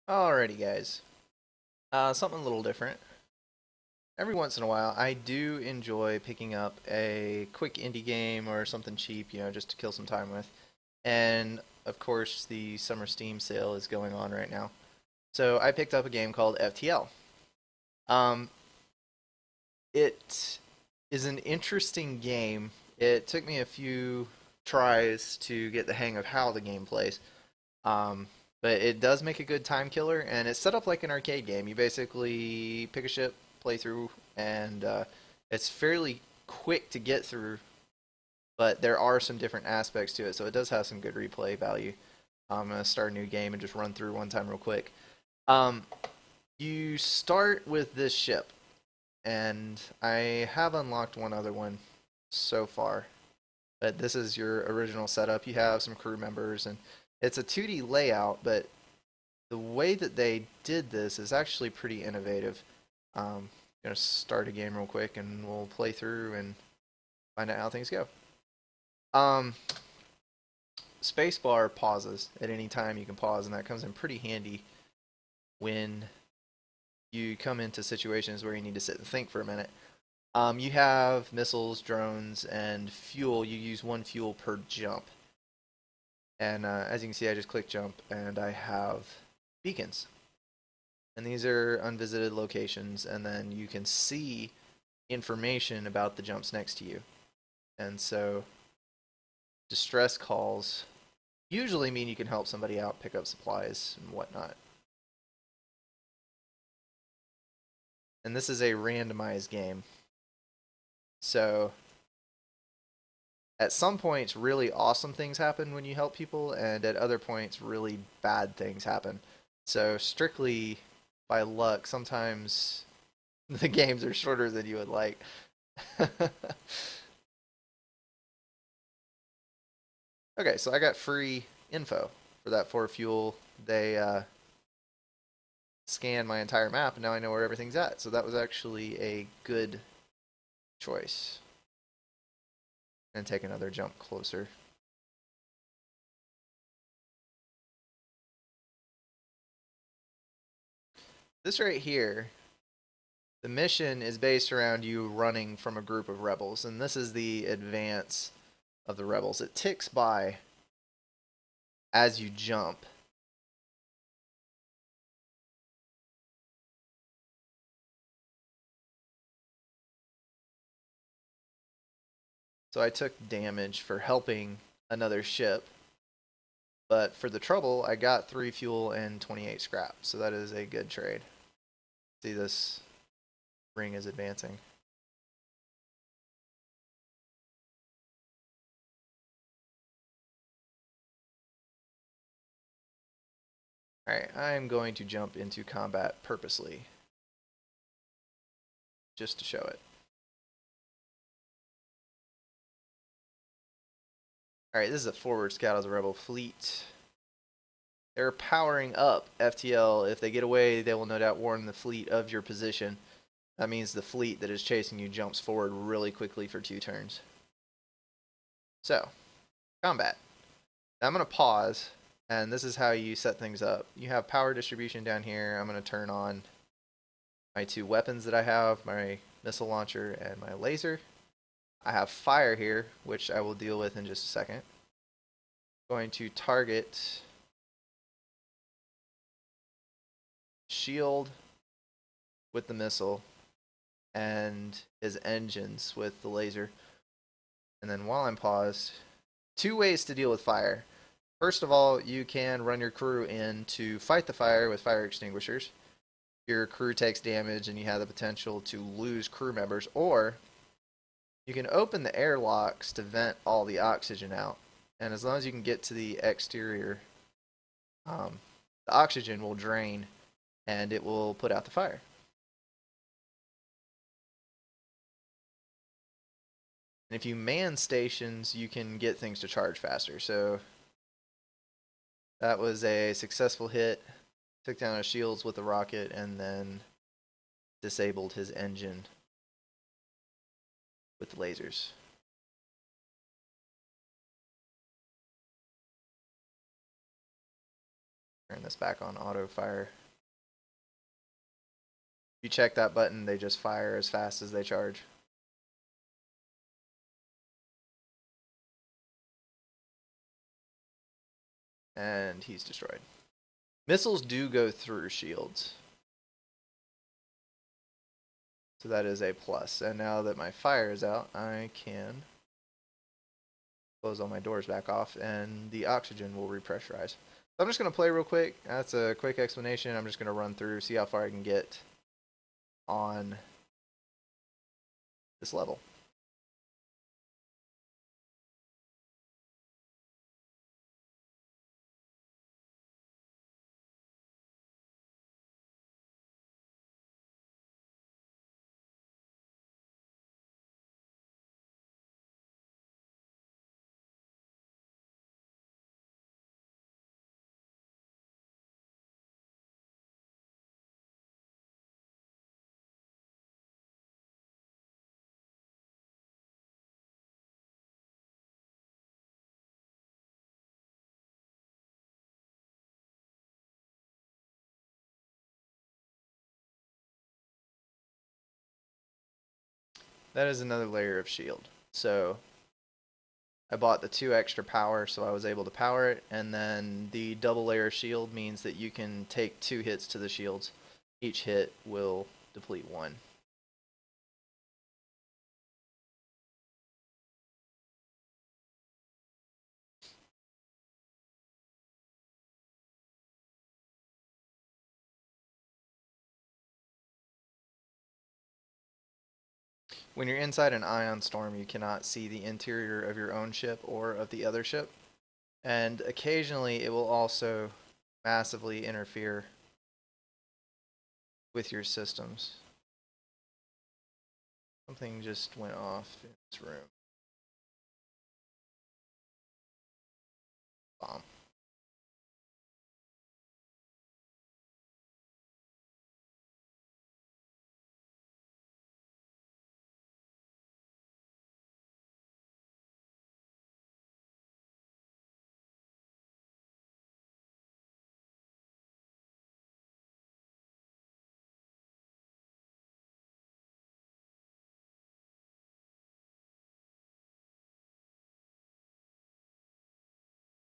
Alrighty, guys. Something a little different. Every once in a while, I do enjoy picking up a quick indie game or something cheap, just to kill some time with. And of course, the summer Steam sale is going on right now. So I picked up a game called FTL. Um, it is an interesting game. It took me a few tries to get the hang of how the game plays. Um, but it does make a good time killer, and it's set up like an arcade game. You basically pick a ship, play through, and it's fairly quick to get through, but there are some different aspects to it, so it does have some good replay value. I'm going to start a new game and just run through one time real quick. Um, you start with this ship, and I have unlocked one other one so far, but this is your original setup. You have some crew members, and it's a 2D layout, but the way that they did this is actually pretty innovative. Gonna start a game real quick, and we'll play through and find out how things go. Um, Spacebar pauses at any time. You can pause, and that comes in pretty handy when you come into situations where you need to sit and think for a minute. You have missiles, drones, and fuel. You use one fuel per jump. And as you can see, I just click jump, and I have beacons. And these are unvisited locations, and then you can see information about the jumps next to you. And so distress calls usually mean you can help somebody out, pick up supplies and whatnot. And this is a randomized game. So at some points, really awesome things happen when you help people, and at other points, really bad things happen. So strictly by luck, sometimes the games are shorter than you would like. Okay, so I got free info for that for fuel. They scanned my entire map, and now I know where everything's at. So that was actually a good choice. And take another jump closer. This right here, the mission is based around you running from a group of rebels, and this is the advance of the rebels. It ticks by as you jump. So I took damage for helping another ship, but for the trouble, I got 3 fuel and 28 scrap, so that is a good trade. See, this ring is advancing. Alright, I'm going to jump into combat purposely, just to show it. Alright, this is a forward scout of the rebel fleet. They're powering up FTL. If they get away, they will no doubt warn the fleet of your position. That means the fleet that is chasing you jumps forward really quickly for 2 turns. So, combat. Now I'm going to pause, and this is how you set things up. You have power distribution down here. I'm going to turn on my 2 weapons that I have, my missile launcher and my laser. I have fire here, which I will deal with in just a second. Going to target shield with the missile and his engines with the laser. And then while I'm paused, 2 ways to deal with fire. First of all, you can run your crew in to fight the fire with fire extinguishers. Your crew takes damage and you have the potential to lose crew members, or you can open the airlocks to vent all the oxygen out. And as long as you can get to the exterior, the oxygen will drain and it will put out the fire. And if you man stations, you can get things to charge faster. So that was a successful hit. Took down his shields with a rocket and then disabled his engine with the lasers. turn this back on auto fire. If you check that button, they just fire as fast as they charge. And he's destroyed. Missiles do go through shields. So that is a plus. And now that my fire is out, I can close all my doors back off and the oxygen will repressurize. So I'm just going to play real quick. That's a quick explanation. I'm just going to run through, see how far I can get on this level. That is another layer of shield. So I bought the 2 extra power, so I was able to power it, and then the double layer shield means that you can take 2 hits to the shields. Each hit will deplete 1. When you're inside an ion storm, you cannot see the interior of your own ship or of the other ship. And occasionally it will also massively interfere with your systems. Something just went off in this room. Bomb.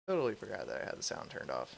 Totally forgot that I had the sound turned off.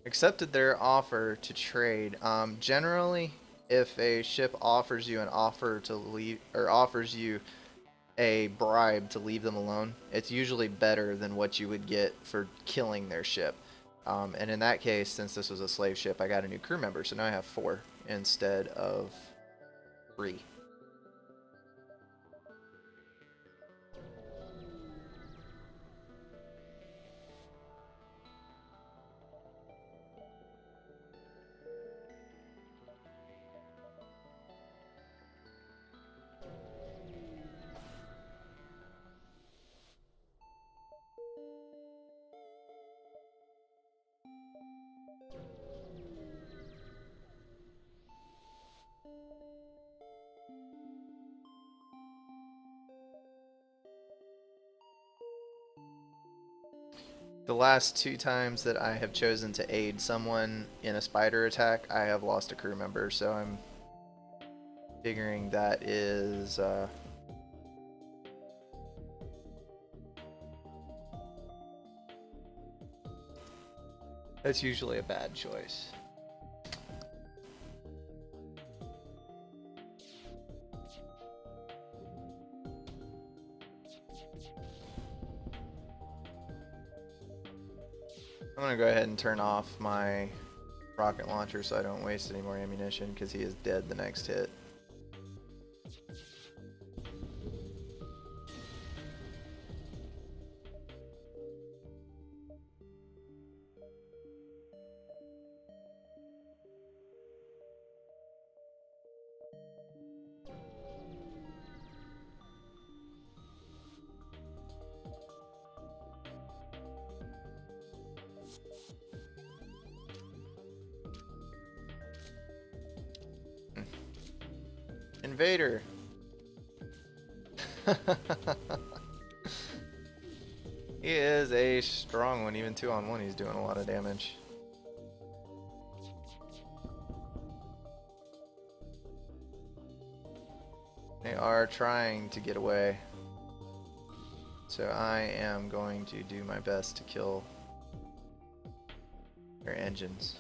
Accepted their offer to trade. Generally, if a ship offers you an offer to leave, or offers you a bribe to leave them alone, it's usually better than what you would get for killing their ship. And in that case, since this was a slave ship, I got a new crew member, so now I have 4 instead of 3. The last 2 times that I have chosen to aid someone in a spider attack, I have lost a crew member, so I'm figuring that is that's usually a bad choice. I'm gonna go ahead and turn off my rocket launcher so I don't waste any more ammunition because he is dead the next hit. Invader. He is a strong one. Even 2-on-1, he's doing a lot of damage. They are trying to get away. So I am going to do my best to kill their engines.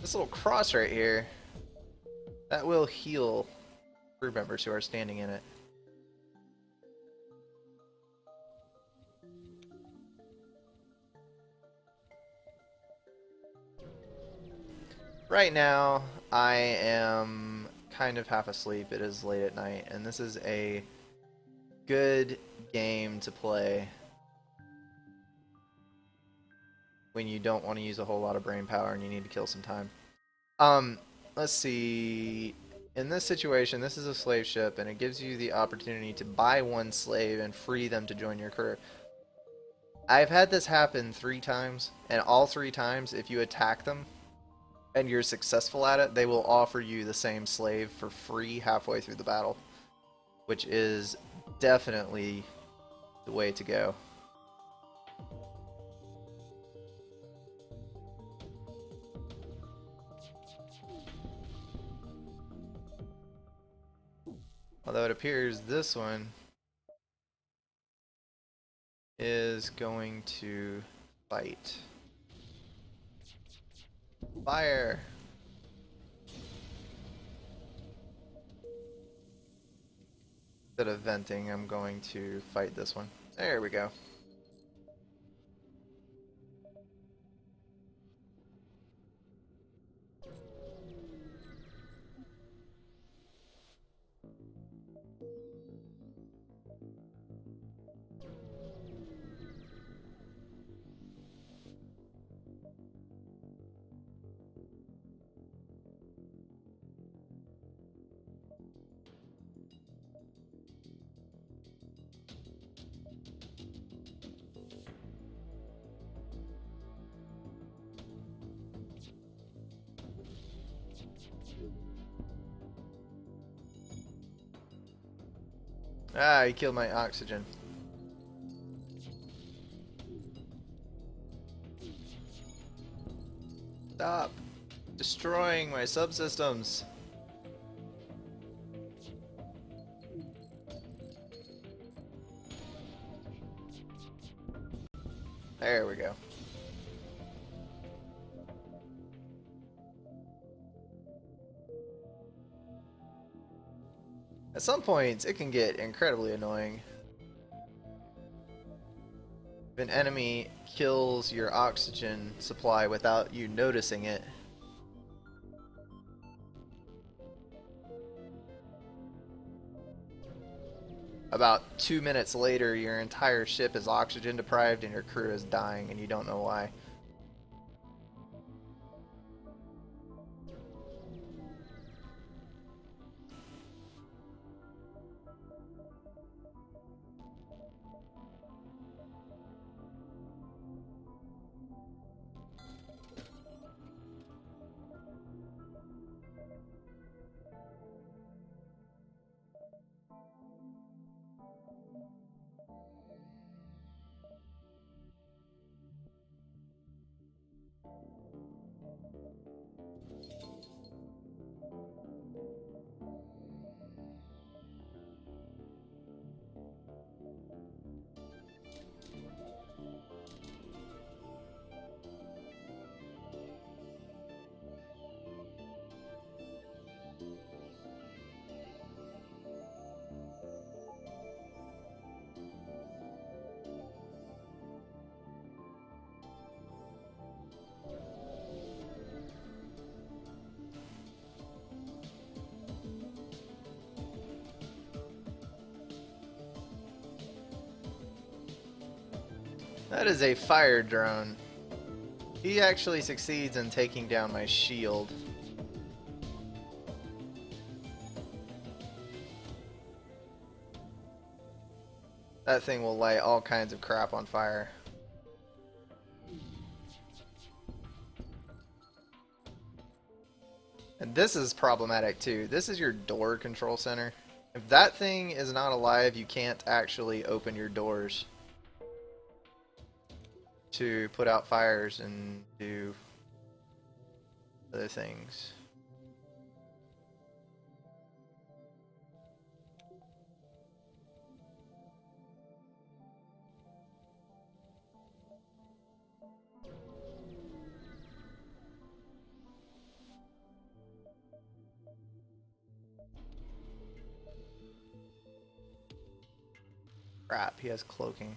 This little cross right here, that will heal crew members who are standing in it. Right now, I am kind of half asleep. It is late at night, and this is a good game to play when you don't want to use a whole lot of brain power and you need to kill some time. Let's see. In this situation, this is a slave ship, and it gives you the opportunity to buy one slave and free them to join your crew. I've had this happen 3 times, and all 3 times, if you attack them and you're successful at it, they will offer you the same slave for free halfway through the battle, which is definitely the way to go. Although it appears this one is going to fight. Fire! Instead of venting, I'm going to fight this one. There we go. Ah, he killed my oxygen. Stop destroying my subsystems. There we go. At some points, it can get incredibly annoying. If an enemy kills your oxygen supply without you noticing it, about 2 minutes later, your entire ship is oxygen deprived and your crew is dying and you don't know why. That is a fire drone. He actually succeeds in taking down my shield. That thing will light all kinds of crap on fire. And this is problematic too. This is your door control center. If that thing is not alive, you can't actually open your doors to put out fires and do other things. Crap, he has cloaking.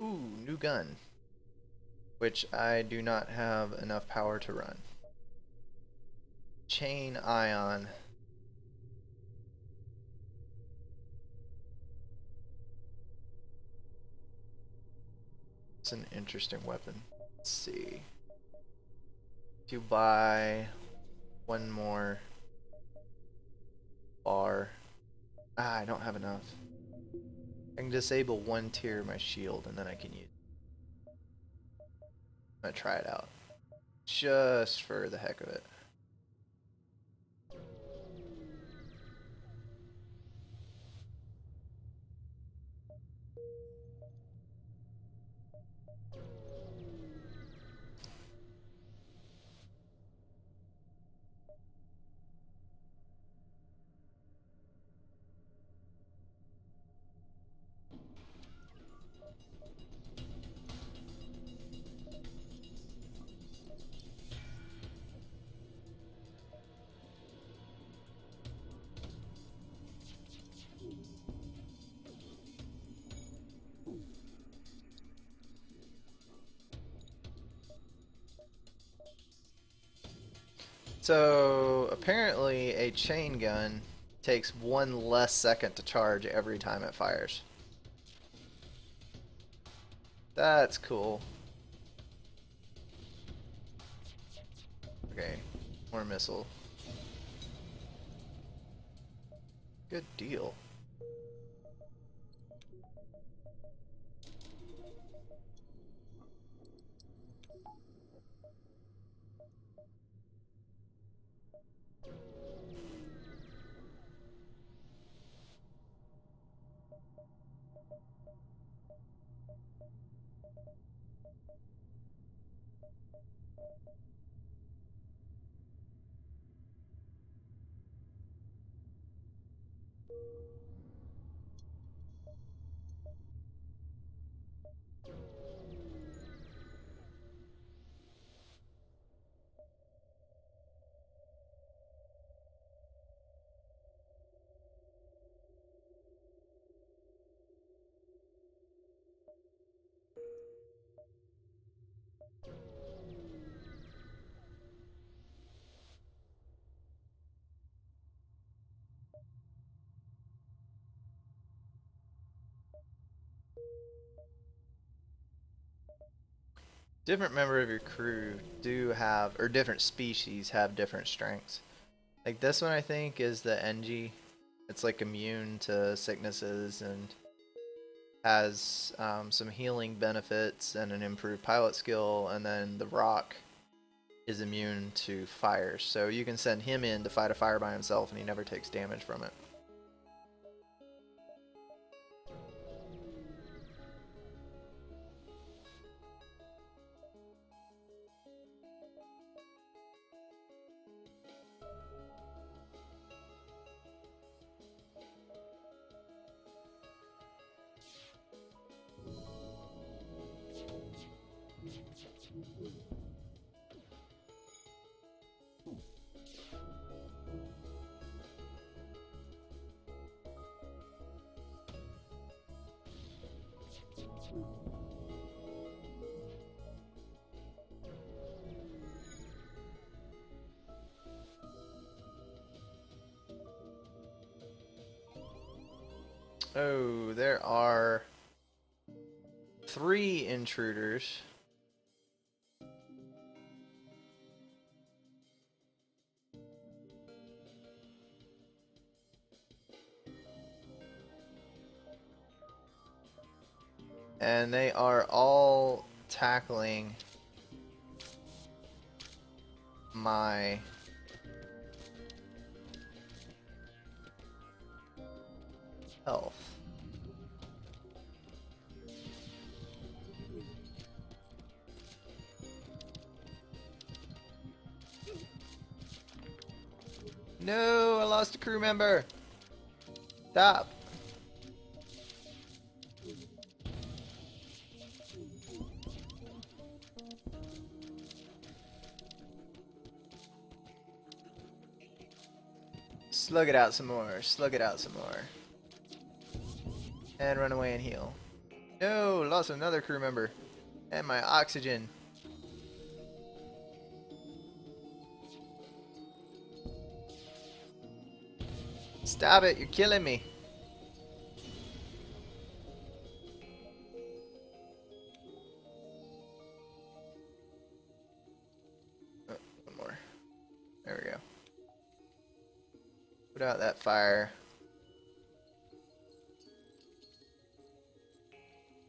Ooh, new gun. Which I do not have enough power to run. Chain ion. It's an interesting weapon. Let's see. If you buy one more bar. I don't have enough. I can disable one tier of my shield and then I can use it. I'm gonna try it out. Just for the heck of it. So apparently a chain gun takes 1 less second to charge every time it fires. That's cool. Okay, more missile. Good deal. Different member of your crew do have, or different species have different strengths. Like this one I think is the NG. It's like immune to sicknesses and has some healing benefits and an improved pilot skill, and then the Rock is immune to fire. So you can send him in to fight a fire by himself and he never takes damage from it. Oh, there are 3 intruders. And they are all tackling my health. No, I lost a crew member. Stop. Slug it out some more. Slug it out some more. And run away and heal. No, lost another crew member. And my oxygen. Stop it, you're killing me. Oh, one more. There we go. Put out that fire.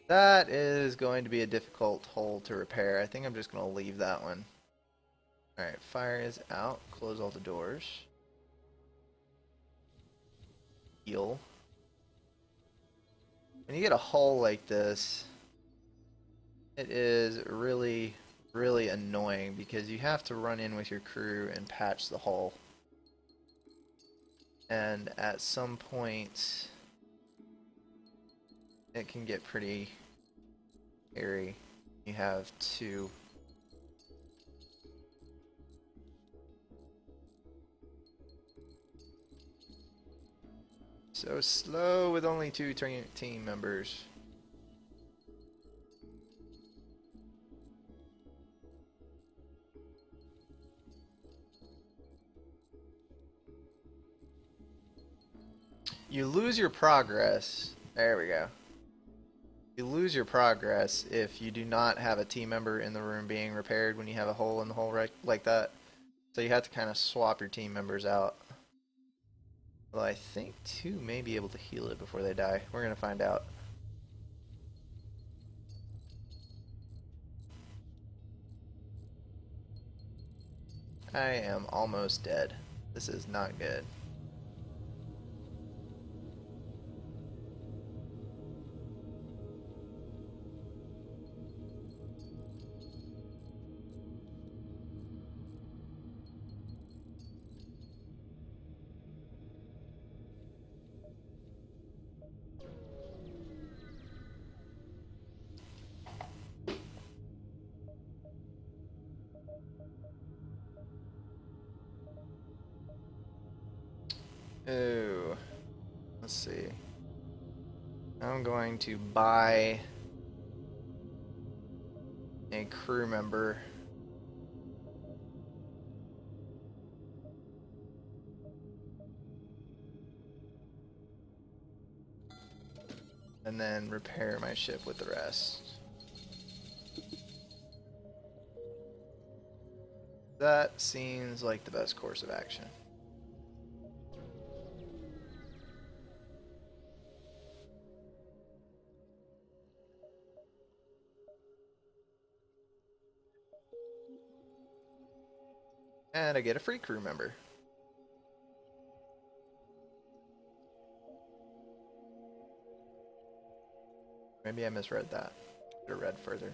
That is going to be a difficult hole to repair. I think I'm just going to leave that one. Alright, fire is out. Close all the doors. Heal. When you get a hole like this, it is really, really annoying because you have to run in with your crew and patch the hole. And at some point, it can get pretty hairy. You have to so slow with only 2 team members. You lose your progress. There we go. You lose your progress if you do not have a team member in the room being repaired when you have a hole in the hole like that. So you have to kind of swap your team members out. Well, I think 2 may be able to heal it before they die. We're going to find out. I am almost dead. This is not good. Ooh. Let's see. I'm going to buy a crew member. And then repair my ship with the rest. That seems like the best course of action. And I get a free crew member. Maybe I misread that. Should have read further.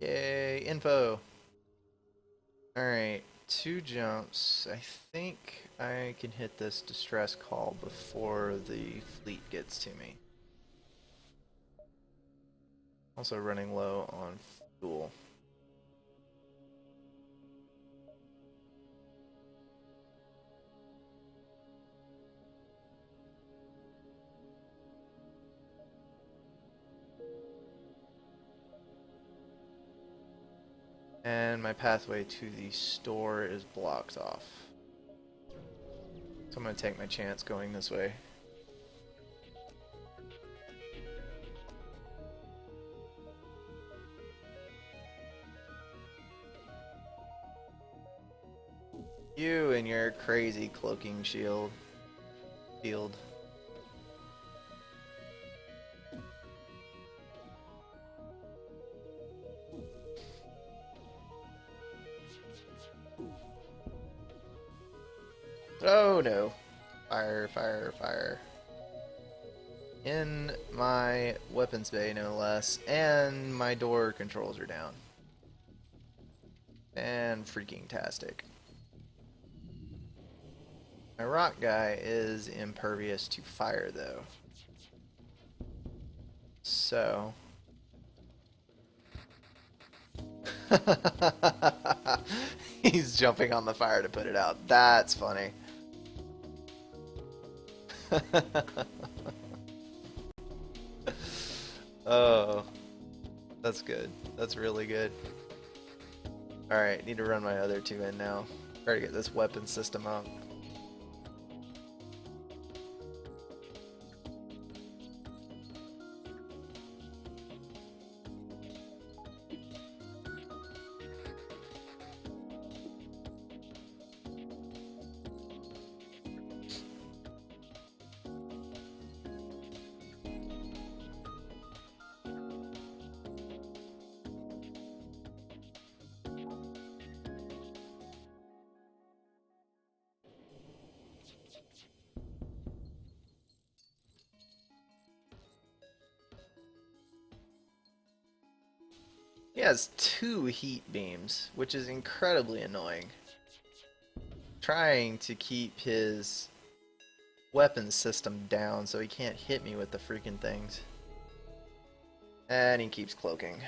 Yay, info. Alright. 2 jumps. I think I can hit this distress call before the fleet gets to me. Also running low on fuel. And my pathway to the store is blocked off. So I'm going to take my chance going this way. You and your crazy cloaking shield. Oh no. Fire, fire, fire. In my weapons bay, no less. And my door controls are down. And freaking tastic. My rock guy is impervious to fire, though. So... He's jumping on the fire to put it out. That's funny. Oh, that's good. That's really good. Alright, need to run my other 2 in now. Try to get this weapon system up. He has 2 heat beams, which is incredibly annoying. Trying to keep his weapon system down so he can't hit me with the freaking things. And he keeps cloaking.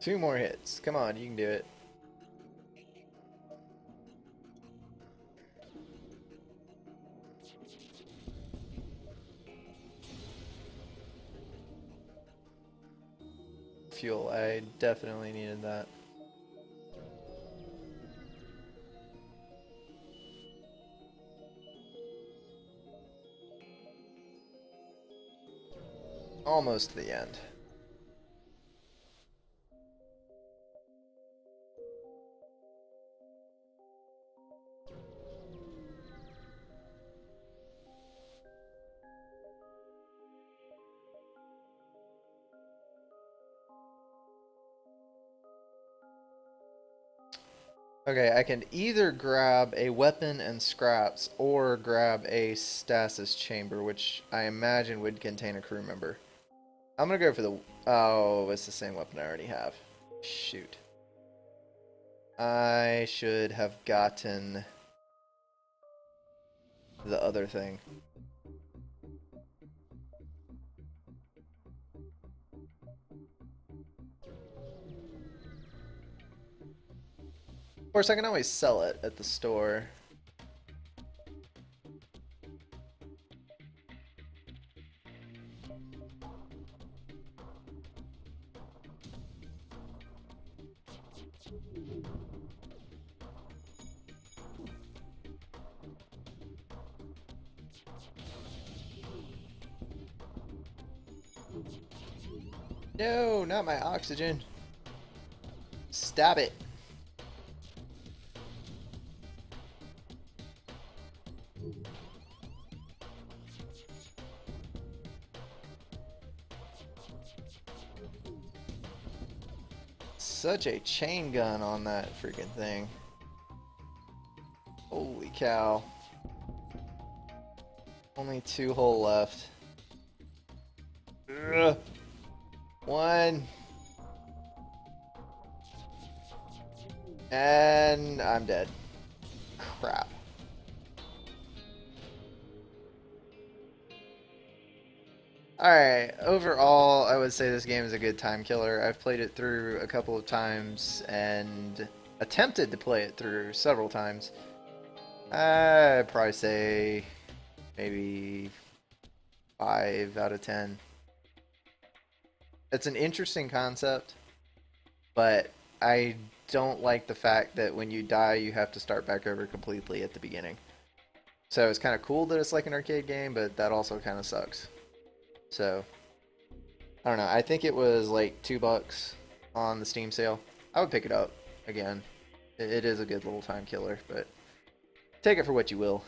Two more hits. Come on, you can do it. Fuel, I definitely needed that. Almost the end. Okay, I can either grab a weapon and scraps or grab a stasis chamber, which I imagine would contain a crew member. I'm gonna go for the... Oh, it's the same weapon I already have. Shoot. I should have gotten the other thing. Of course, I can always sell it at the store. No, not my oxygen. Stab it. Such a chain gun on that freaking thing. Holy cow. Only 2 hull left. Ugh. 1. And I'm dead. Crap. Alright, overall, I would say this game is a good time killer. I've played it through a couple of times and attempted to play it through several times. I'd probably say maybe 5 out of 10. It's an interesting concept, but I don't like the fact that when you die, you have to start back over completely at the beginning. So it's kind of cool that it's like an arcade game, but that also kind of sucks. So, I don't know. I think it was like $2 on the Steam sale. I would pick it up again. It is a good little time killer, but take it for what you will.